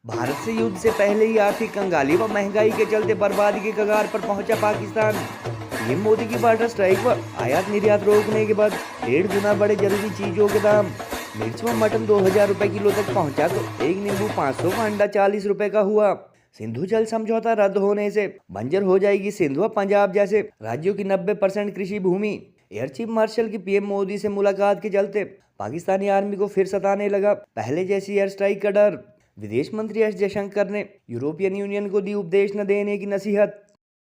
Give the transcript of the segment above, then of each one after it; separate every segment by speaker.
Speaker 1: भारत से युद्ध से पहले ही आर्थिक कंगाली व महंगाई के चलते बर्बादी के कगार पर पहुंचा पाकिस्तान। पीएम मोदी की वाटर स्ट्राइक व आयात निर्यात रोकने के बाद 1.5 गुना बढ़े जरूरी चीजों के दाम। मिर्च व मटन 2000 रुपए किलो तक पहुंचा तो एक नींबू 500 व अंडा 40 रुपए का हुआ। सिंधु जल समझौता रद्द होने से बंजर हो जाएगी सिंध व पंजाब जैसे राज्यों की 90% कृषि भूमि। एयर चीफ मार्शल की पीएम मोदी से मुलाकात के चलते पाकिस्तानी आर्मी को फिर सताने लगा पहले जैसी एयर स्ट्राइक का डर। विदेश मंत्री एस जयशंकर ने यूरोपियन यूनियन को दी उपदेश न देने की नसीहत।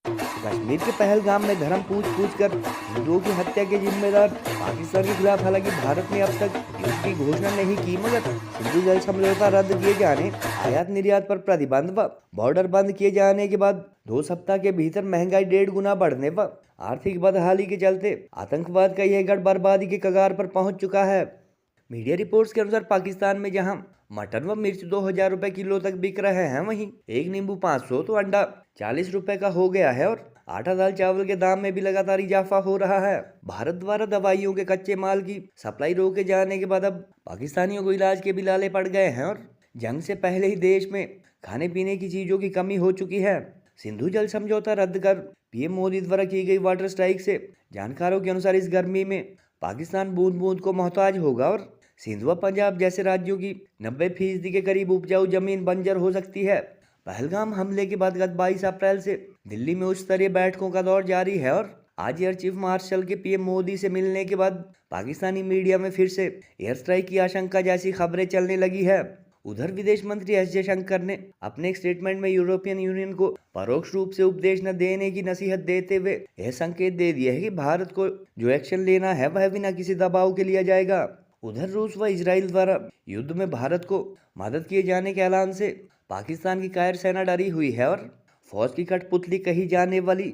Speaker 1: कश्मीर के पहलगाम में धर्म पूछ कर हिंदुओं की हत्या के जिम्मेदार पाकिस्तान के खिलाफ हालांकि भारत ने अब तक युद्ध की घोषणा नहीं की, मगर सिंधु जल समझौता रद्द किए जाने, आयात निर्यात पर प्रतिबंध व बॉर्डर बंद किए जाने के बाद 2 सप्ताह के भीतर महंगाई 1.5 गुना बढ़ने व आर्थिक बदहाली के चलते आतंकवाद का यह गढ़ बर्बादी के कगार पर पहुंच चुका है। मीडिया रिपोर्ट्स के अनुसार पाकिस्तान में जहां मटन व मिर्च 2000 रुपए किलो तक बिक रहे हैं, वहीं एक नींबू 500 तो अंडा 40 रुपए का हो गया है और आटा दाल चावल के दाम में भी लगातार इजाफा हो रहा है। भारत द्वारा दवाइयों के कच्चे माल की सप्लाई रोके जाने के बाद अब पाकिस्तानियों को इलाज के भी लाले पड़ गए हैं और जंग से पहले ही देश में खाने पीने की चीजों की कमी हो चुकी है। सिंधु जल समझौता रद्द कर पीएम मोदी द्वारा की गई वाटर स्ट्राइक से जानकारों के अनुसार इस गर्मी में पाकिस्तान बूंद बूंद को मोहताज होगा और सिंध व पंजाब जैसे राज्यों की 90% के करीब उपजाऊ जमीन बंजर हो सकती है। पहलगाम हमले के बाद गत 22 अप्रैल से दिल्ली में उच्च स्तरीय बैठकों का दौर जारी है और आज एयर चीफ मार्शल के पीएम मोदी से मिलने के बाद पाकिस्तानी मीडिया में फिर से एयर स्ट्राइक की आशंका जैसी खबरें चलने लगी है। उधर विदेश मंत्री एस जयशंकर ने अपने एक स्टेटमेंट में यूरोपियन यूनियन को परोक्ष रूप से उपदेश न देने की नसीहत देते हुए यह संकेत दे दिया है कि भारत को जो एक्शन लेना है वह बिना किसी दबाव के लिया जाएगा। उधर रूस व इजराइल द्वारा युद्ध में भारत को मदद किए जाने के ऐलान से पाकिस्तान की कायर सेना डरी हुई है और फौज की कठपुतली कही जाने वाली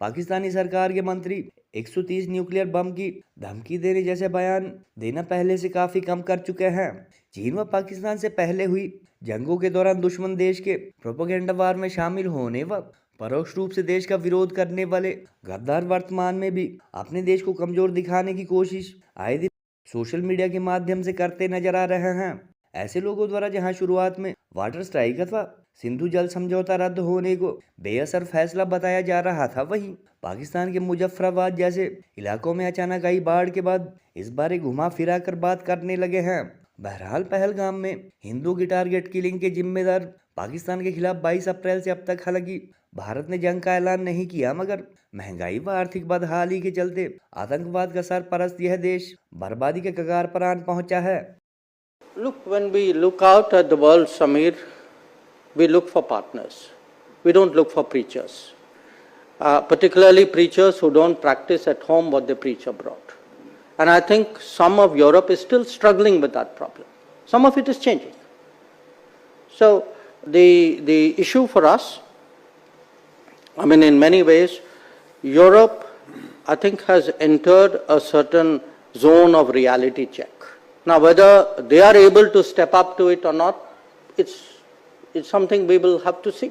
Speaker 1: पाकिस्तानी सरकार के मंत्री 130 न्यूक्लियर बम की धमकी देने जैसे बयान देना पहले से काफी कम कर चुके हैं। चीन व पाकिस्तान से पहले हुई जंगों के दौरान दुश्मन देश के प्रोपेगेंडा वार में शामिल होने व परोक्ष रूप से देश का विरोध करने वाले गद्दार वर्तमान में भी अपने देश को कमजोर दिखाने की कोशिश आए दिन सोशल मीडिया के माध्यम से करते नजर आ रहे हैं। ऐसे लोगों द्वारा जहां शुरुआत में वाटर स्ट्राइक अथवा सिंधु जल समझौता रद्द होने को बेअसर फैसला बताया जा रहा था, वहीं पाकिस्तान के मुजफ्फराबाद जैसे इलाकों में अचानक आई बाढ़ के बाद इस बारे घुमा फिरा कर बात करने लगे हैं। बहरहाल पहलगाम में हिंदू की टारगेट किलिंग के जिम्मेदार पाकिस्तान के खिलाफ 22 अप्रैल से अब तक हालांकि भारत ने जंग का ऐलान नहीं किया, मगर महंगाई व आर्थिक बदहाली के चलते आतंकवाद का सरपरस्त यह देश बर्बादी के कगार पर आन पहुंचा है।
Speaker 2: Look, when we look out at the world, Samir, we look for partners. We don't look for preachers, particularly preachers who don't practice at home what they preach abroad. And I think some of Europe is still struggling with that problem. Some of it is changing. So the issue for us, I mean, in many ways, Europe, I think, has entered a certain zone of reality check. Now, whether they are able to step up to it or not, it's something we will have to see.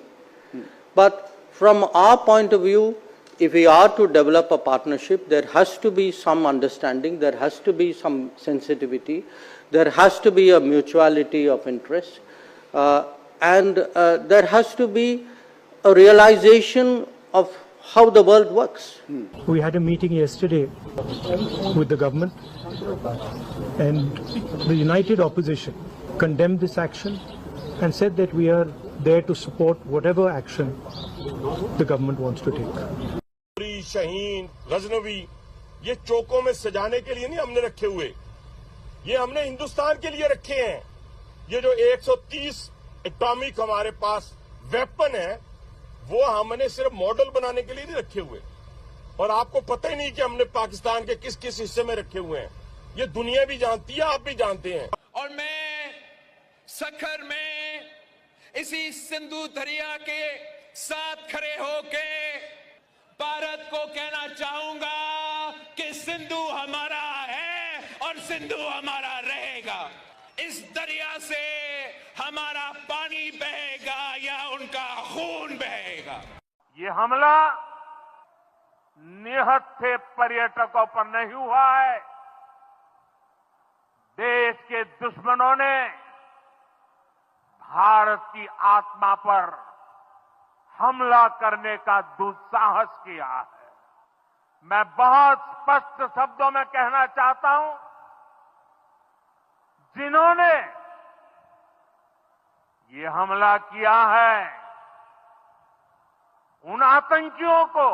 Speaker 2: But from our point of view, if we are to develop a partnership, there has to be some understanding, there has to be some sensitivity, there has to be a mutuality of interest, and there has to be a realization of how the world works.
Speaker 3: We had a meeting yesterday with the government, and the united opposition condemned this action and said that we are there to support whatever action the government wants to take.
Speaker 4: Shaheen, Ghaznavi, ये चौकों में सजाने के लिए नहीं हमने रखे हुए, ये हमने हिंदुस्तान के लिए रखे हैं। ये जो 130 एटॉमिक हमारे पास वेपन है, वो हमने सिर्फ मॉडल बनाने के लिए नहीं रखे हुए, और आपको पता ही नहीं कि हमने पाकिस्तान के किस किस हिस्से में रखे हुए हैं। ये दुनिया भी जानती है, आप भी जानते हैं।
Speaker 5: और मैं सखर में इसी सिंधु दरिया के साथ खड़े होके भारत को कहना चाहूंगा कि सिंधु हमारा है और सिंधु हमारा रहेगा। इस दरिया से हमारा पानी बहेगा या उनका खून बहेगा।
Speaker 6: ये हमला निहत्थे पर्यटकों पर नहीं हुआ है, देश के दुश्मनों ने भारत की आत्मा पर हमला करने का दुस्साहस किया है। मैं बहुत स्पष्ट शब्दों में कहना चाहता हूं, जिन्होंने ये हमला किया है, उन आतंकियों को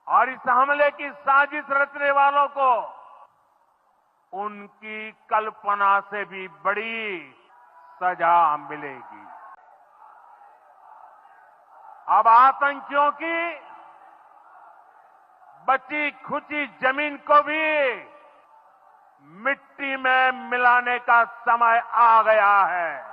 Speaker 6: और इस हमले की साजिश रचने वालों को उनकी कल्पना से भी बड़ी सजा मिलेगी। अब आतंकियों की बची खुची जमीन को भी मिट्टी में मिलाने का समय आ गया है।